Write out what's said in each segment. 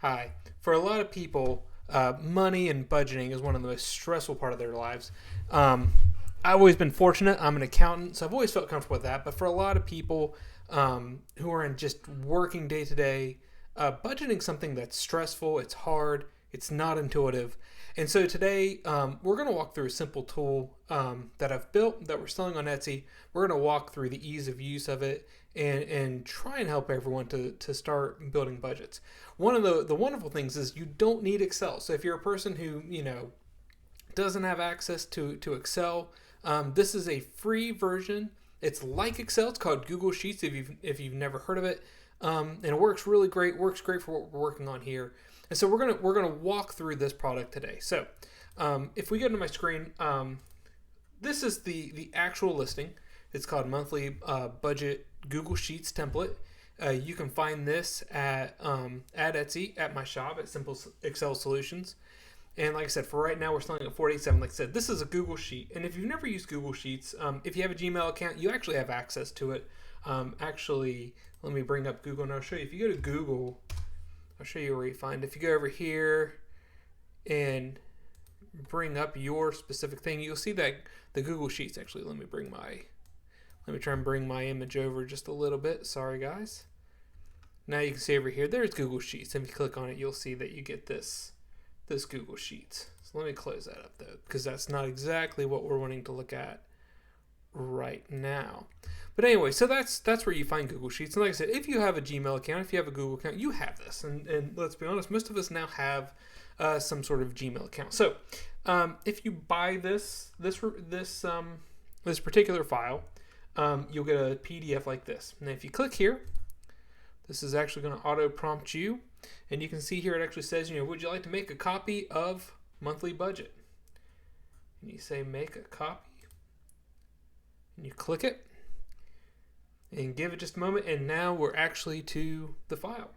Hi. For a lot of people, money and budgeting is one of the most stressful part of their lives. Um, I've always been fortunate. I'm an accountant, so I've always felt comfortable with that. But for a lot of people who are in just working day to day, budgeting something that's stressful. It's hard. It's not intuitive. And so today we're going to walk through a simple tool that I've built that we're selling on Etsy. We're going to walk through the ease of use of it and try and help everyone to start building budgets. One of the wonderful things is you don't need Excel. So if you're a person who, doesn't have access to Excel, this is a free version. It's like Excel. It's called Google Sheets if you've never heard of it. And it works really great. Works great for what we're working on here. And so we're gonna walk through this product today. So if we go to my screen, this is the actual listing. It's called Monthly Budget Google Sheets Template. You can find this at Etsy at my shop at Simple Excel Solutions. And like I said, for right now, we're selling at $487. Like I said, this is a Google Sheet. And if you've never used Google Sheets, if you have a Gmail account, you actually have access to it. Actually, let me bring up Google and I'll show you. If you go to Google, I'll show you where you find. If you go over here and bring up your specific thing, you'll see that the Google Sheets. Actually, let me try and bring my image over just a little bit. Sorry, guys. Now you can see over here, there's Google Sheets. And if you click on it, you'll see that you get this Google Sheets. So let me close that up though, because that's not exactly what we're wanting to look at right now. But anyway, so that's where you find Google Sheets. And like I said, if you have a Gmail account, if you have a Google account, you have this. And let's be honest, most of us now have some sort of Gmail account. So if you buy this particular file, you'll get a PDF like this. And if you click here, this is actually going to auto prompt you. And you can see here it actually says, would you like to make a copy of monthly budget? And you say make a copy. And you click it. And give it just a moment. And now we're actually to the file.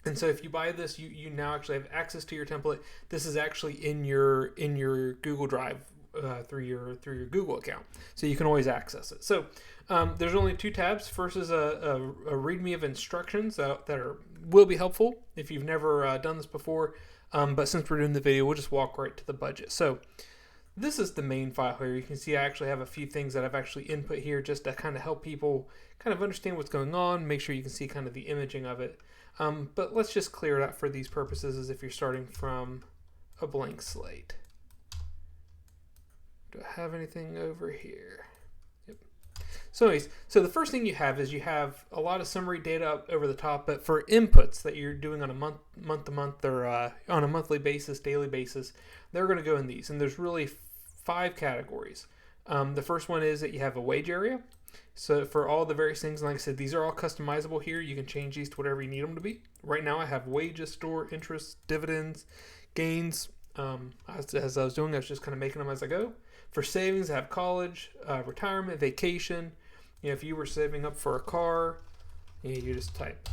And so if you buy this, you now actually have access to your template. This is actually in your Google Drive through your Google account, so you can always access it. So there's only two tabs. First is a README of instructions that will be helpful if you've never done this before. But since we're doing the video, we'll just walk right to the budget. So this is the main file here. You can see I actually have a few things that I've actually input here just to kind of help people kind of understand what's going on. Make sure you can see kind of the imaging of it. But let's just clear it out for these purposes as if you're starting from a blank slate. Do I have anything over here? Yep. So anyways, so the first thing you have is you have a lot of summary data up over the top, but for inputs that you're doing on a month to month or on a monthly basis, daily basis, they're going to go in these. And there's really 5 categories. The first one is that you have a wage area. So for all the various things, like I said, these are all customizable here. You can change these to whatever you need them to be. Right now I have wages, store, interest, dividends, gains. As I was doing, I was just kind of making them as I go. For savings, I have college, retirement, vacation. If you were saving up for a car, you just type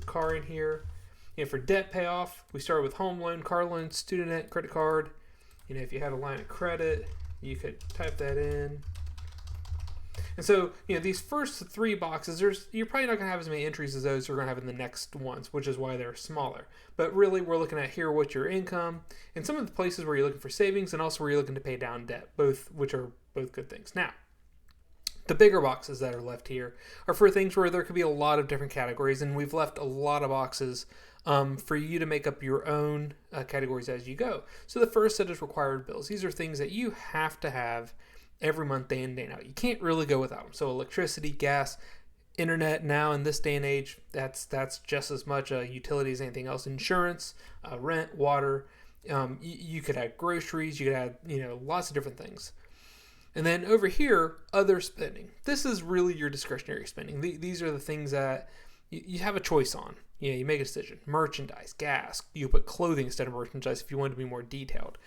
car in here. For debt payoff, we started with home loan, car loan, student debt, credit card. If you had a line of credit, you could type that in. And so, these first 3 boxes, you're probably not going to have as many entries as those we're going to have in the next ones, which is why they're smaller. But really, we're looking at here what's your income, and some of the places where you're looking for savings, and also where you're looking to pay down debt, which are both good things. Now, the bigger boxes that are left here are for things where there could be a lot of different categories, and we've left a lot of boxes for you to make up your own categories as you go. So the first set is required bills. These are things that you have to have every month, day in, day out. You can't really go without them. So electricity, gas, internet now in this day and age, that's just as much a utility as anything else. Insurance, rent, water. You could add groceries. You could add lots of different things. And then over here, other spending. This is really your discretionary spending. These are the things that you have a choice on. You make a decision. Merchandise, gas. You put clothing instead of merchandise if you want to be more detailed.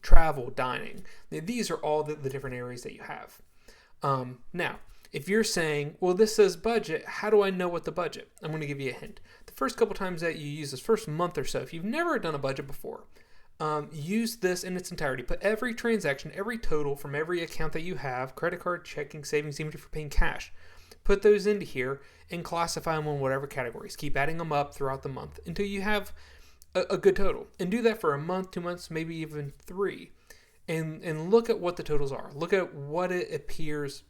Travel, dining. These are all the different areas that you have. Now, if you're saying, well, this says budget, how do I know what the budget? I'm going to give you a hint. The first couple times that you use this first month or so, if you've never done a budget before, use this in its entirety. Put every transaction, every total from every account that you have, credit card, checking, savings, even if you're paying cash. put those into here and classify them in whatever categories. Keep adding them up throughout the month until you have a good total. And do that for a month, 2 months, maybe even 3. And look at what the totals are. Look at what it appears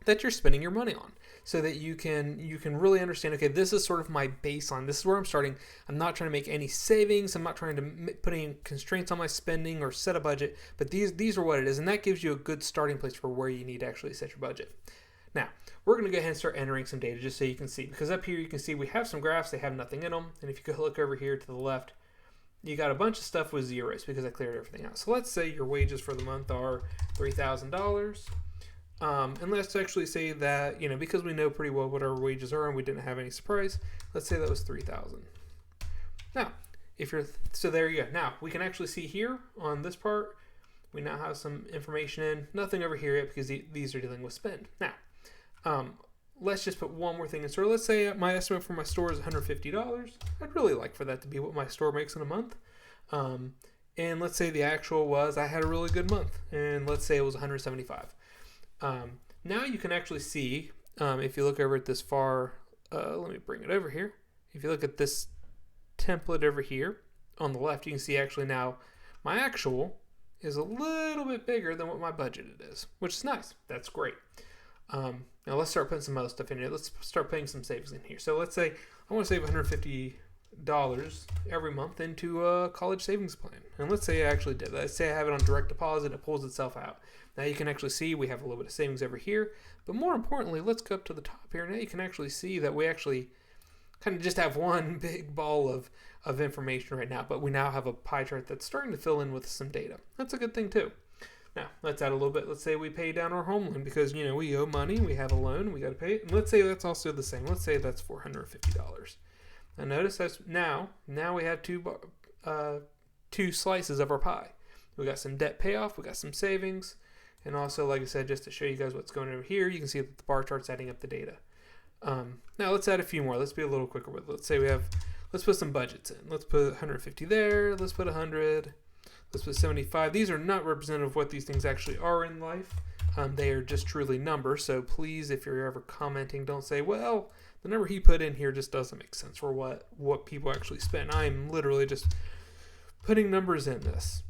that you're spending your money on, so that you can really understand, okay, this is sort of my baseline. This is where I'm starting. I'm not trying to make any savings. I'm not trying to put any constraints on my spending or set a budget, but these are what it is, and that gives you a good starting place for where you need to actually set your budget. Now, we're going to go ahead and start entering some data just so you can see, because up here you can see we have some graphs. They have nothing in them, and if you go look over here to the left, you got a bunch of stuff with zeros because I cleared everything out. So let's say your wages for the month are $3,000. And let's actually say that, because we know pretty well what our wages are and we didn't have any surprise, let's say that was 3,000. Now, so there you go. Now, we can actually see here on this part, we now have some information in. Nothing over here yet because these are dealing with spend. Now, let's just put one more thing in store. Let's say my estimate for my store is $150. I'd really like for that to be what my store makes in a month. And let's say the actual was I had a really good month, and let's say it was $175. Now you can actually see, if you look over at this let me bring it over here. If you look at this template over here on the left, you can see actually now my actual is a little bit bigger than what my budgeted is, which is nice. That's great. Now let's start putting some other stuff in here. Let's start putting some savings in here. So let's say I want to save $150 every month into a college savings plan. And let's say I actually did that. Let's say I have it on direct deposit. It pulls itself out. Now you can actually see we have a little bit of savings over here. But more importantly, let's go up to the top here. Now you can actually see that we actually kind of just have one big ball of information right now. But we now have a pie chart that's starting to fill in with some data. That's a good thing too. Now, let's add a little bit. Let's say we pay down our home loan because, we owe money. We have a loan. We got to pay it. And let's say that's also the same. Let's say that's $450. Now, notice that's now we have two slices of our pie. We got some debt payoff. We got some savings. And also, like I said, just to show you guys what's going on over here, you can see that the bar chart's adding up the data. Now, let's add a few more. Let's be a little quicker with it. Let's say let's put some budgets in. Let's put 150 there. Let's put 100. Let's put 75. These are not representative of what these things actually are in life. They are just truly numbers. So please, if you're ever commenting, don't say, well, the number he put in here just doesn't make sense for what people actually spend. I'm literally just putting numbers in this.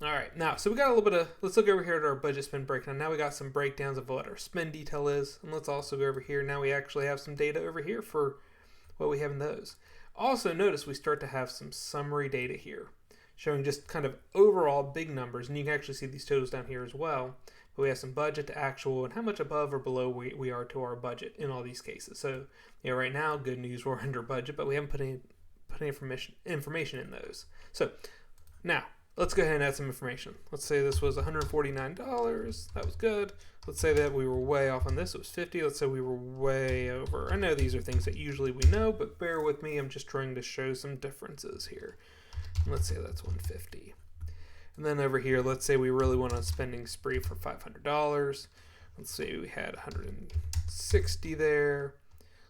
All right, now, so we got a little bit of, let's look over here at our budget spend breakdown. Now we got some breakdowns of what our spend detail is. And let's also go over here. Now we actually have some data over here for what we have in those. Also, notice we start to have some summary data here, showing just kind of overall big numbers. And you can actually see these totals down here as well. But we have some budget to actual and how much above or below we are to our budget in all these cases. So, right now, good news, we're under budget, but we haven't put any information in those. So, now, let's go ahead and add some information. Let's say this was $149. That was good. Let's say that we were way off on this. It was $50. Let's say we were way over. I know these are things that usually we know, but bear with me. I'm just trying to show some differences here. Let's say that's $150. And then over here, let's say we really went on a spending spree for $500. Let's say we had $160 there.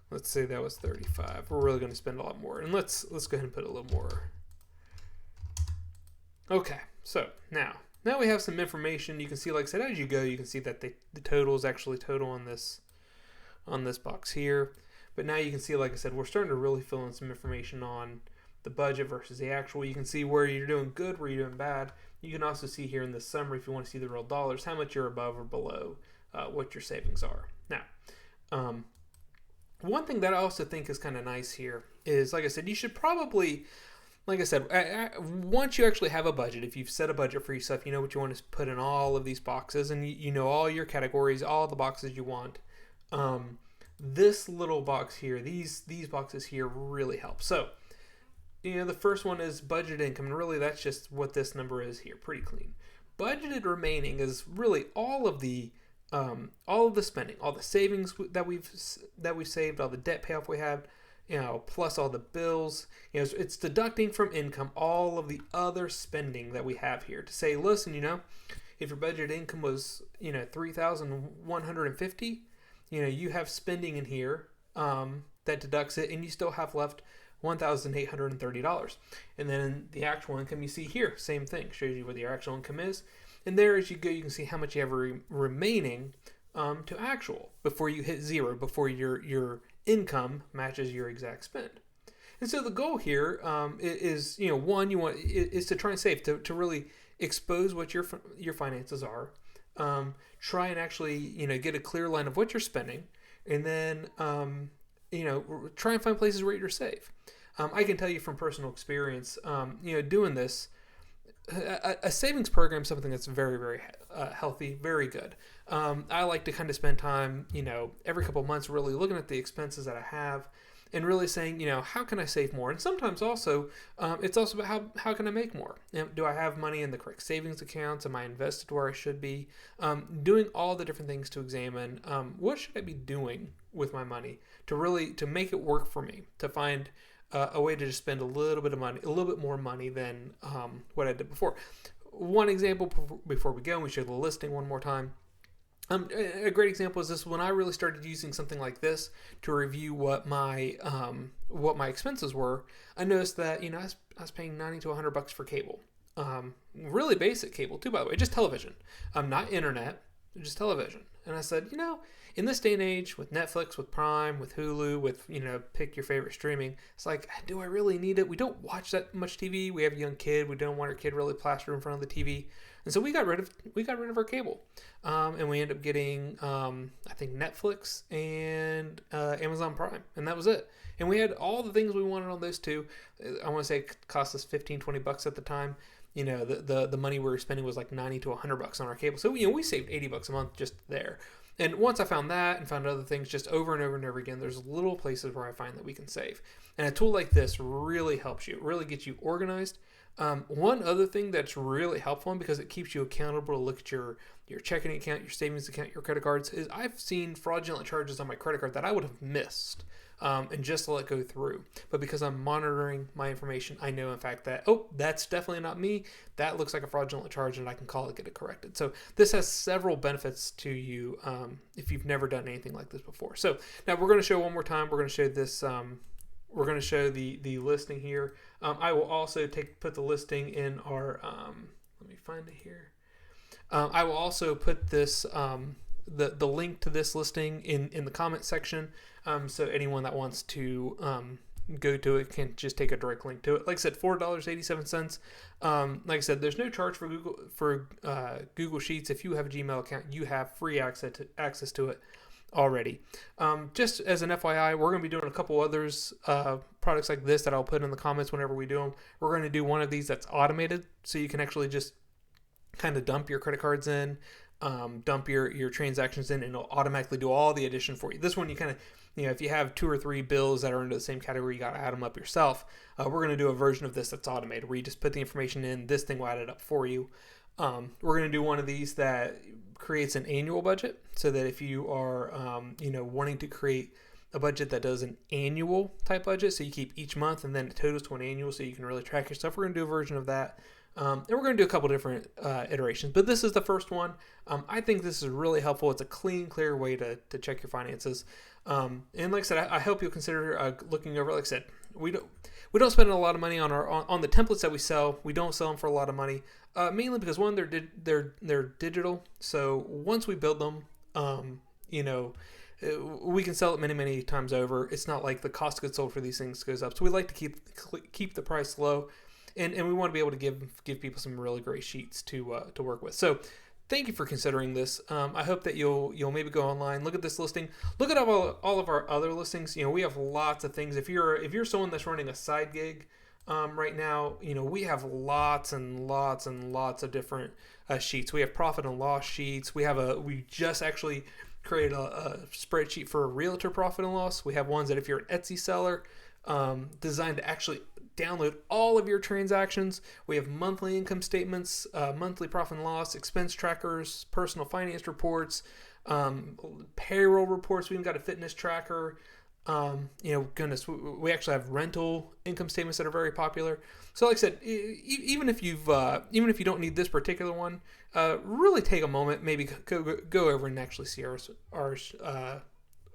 Let's say that was $35. We're really going to spend a lot more. And let's go ahead and put a little more. Okay, so now we have some information. You can see, like I said, as you go, you can see that the total is actually total on this box here. But now you can see, like I said, we're starting to really fill in some information on the budget versus the actual. You can see where you're doing good, where you're doing bad. You can also see here in the summary, if you want to see the real dollars, how much you're above or below what your savings are. Now, one thing that I also think is kind of nice here is, like I said, you should probably, like I said, once you actually have a budget, if you've set a budget for yourself, you know what you want to put in all of these boxes, and you know all your categories, all the boxes you want. This little box here, these boxes here really help. So, the first one is budget income, and really that's just what this number is here, pretty clean. Budgeted remaining is really all of the spending, all the savings that we've saved, all the debt payoff we have, plus all the bills. It's deducting from income all of the other spending that we have here to say, listen, if your budget income was, $3,150, you have spending in here that deducts it, and you still have left $1,830. And then the actual income you see here, same thing, shows you what your actual income is. And there, as you go, you can see how much you have remaining to actual before you hit zero, before your income matches your exact spend. And so the goal here is, one, is to try and save, to really expose what your finances are, try and actually, get a clear line of what you're spending, and then, try and find places where you're safe. I can tell you from personal experience, doing this, a savings program is something that's very, very healthy, very good. I like to kind of spend time, every couple of months really looking at the expenses that I have and really saying, how can I save more? And sometimes also, it's also about how can I make more? Do I have money in the correct savings accounts? Am I invested where I should be? Doing all the different things to examine what should I be doing with my money to make it work for me, to find a way to just spend a little bit of money, a little bit more money than what I did before. One example before we go, and we show the listing one more time. A great example is this: when I really started using something like this to review what my expenses were, I noticed that I was paying $90 to $100 for cable, really basic cable too, by the way, just television, not internet, just television. And I said, in this day and age, with Netflix, with Prime, with Hulu, with, pick your favorite streaming, it's like, do I really need it? We don't watch that much TV. We have a young kid. We don't want our kid really plastered in front of the TV. And so we got rid of our cable. And we ended up getting, I think, Netflix and Amazon Prime. And that was it. And we had all the things we wanted on those two. I want to say it cost us $15-20 at the time. The money we were spending was like $90 to $100 on our cable. So, we saved $80 a month just there. And once I found that and found other things, just over and over and over again, there's little places where I find that we can save. And a tool like this really helps you. It really gets you organized. One other thing that's really helpful, because it keeps you accountable to look at your checking account, your savings account, your credit cards, is I've seen fraudulent charges on my credit card that I would have missed. And just let it go through. But because I'm monitoring my information, I know in fact that, that's definitely not me. That looks like a fraudulent charge, and I can call it, get it corrected. So this has several benefits to you if you've never done anything like this before. So now we're going to show one more time. We're going to show this. We're going to show the listing here. I will also put the listing in our. Let me find it here. I will also put this. The link to this listing in the comment section, so anyone that wants to go to it can just take a direct link to it. Like I said, $4.87. Like I said, there's no charge for Google Sheets. If you have a Gmail account, you have free access to it already. Just as an FYI, we're going to be doing a couple others products like this that I'll put in the comments whenever we do them. We're going to do one of these that's automated, so you can actually just kind of dump your credit cards in. Dump your transactions in, and it'll automatically do all the addition for you. This one, you kind of, if you have 2 or 3 bills that are into the same category, you got to add them up yourself. We're going to do a version of this that's automated, where you just put the information in, this thing will add it up for you. We're going to do one of these that creates an annual budget, so that if you are, wanting to create a budget that does an annual type budget, so you keep each month and then it totals to an annual, so you can really track your stuff. We're going to do a version of that. And we're going to do a couple different iterations, but this is the first one. I think this is really helpful. It's a clear way to check your finances. And like I said, I hope you'll consider looking over. Like I said, we don't spend a lot of money on the templates that we sell. We don't sell them for a lot of money, mainly because one, they're digital. So once we build them, we can sell it many times over. It's not like the cost of goods sold for these things goes up. So we like to keep the price low. And we want to be able to give people some really great sheets to work with. So thank you for considering this. I hope that you'll maybe go online, look at this listing, look at all of our other listings. We have lots of things. If you're someone that's running a side gig right now, we have lots and lots of different sheets. We have profit and loss sheets. We just actually created a spreadsheet for a realtor profit and loss. We have ones that if you're an Etsy seller, designed to actually download all of your transactions. We have monthly income statements, monthly profit and loss, expense trackers, personal finance reports, payroll reports. We even got a fitness tracker. Goodness, we actually have rental income statements that are very popular. So like I said, even if you don't need this particular one, really take a moment, maybe go over and actually see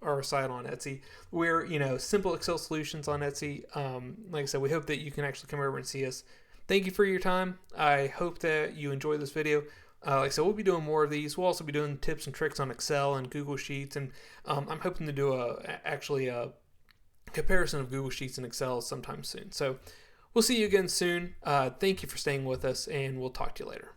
our site on Etsy. We're, simple Excel solutions on Etsy. Like I said, we hope that you can actually come over and see us. Thank you for your time. I hope that you enjoyed this video. Like I said, we'll be doing more of these. We'll also be doing tips and tricks on Excel and Google Sheets, and I'm hoping to do actually a comparison of Google Sheets and Excel sometime soon. So we'll see you again soon. Thank you for staying with us, and we'll talk to you later.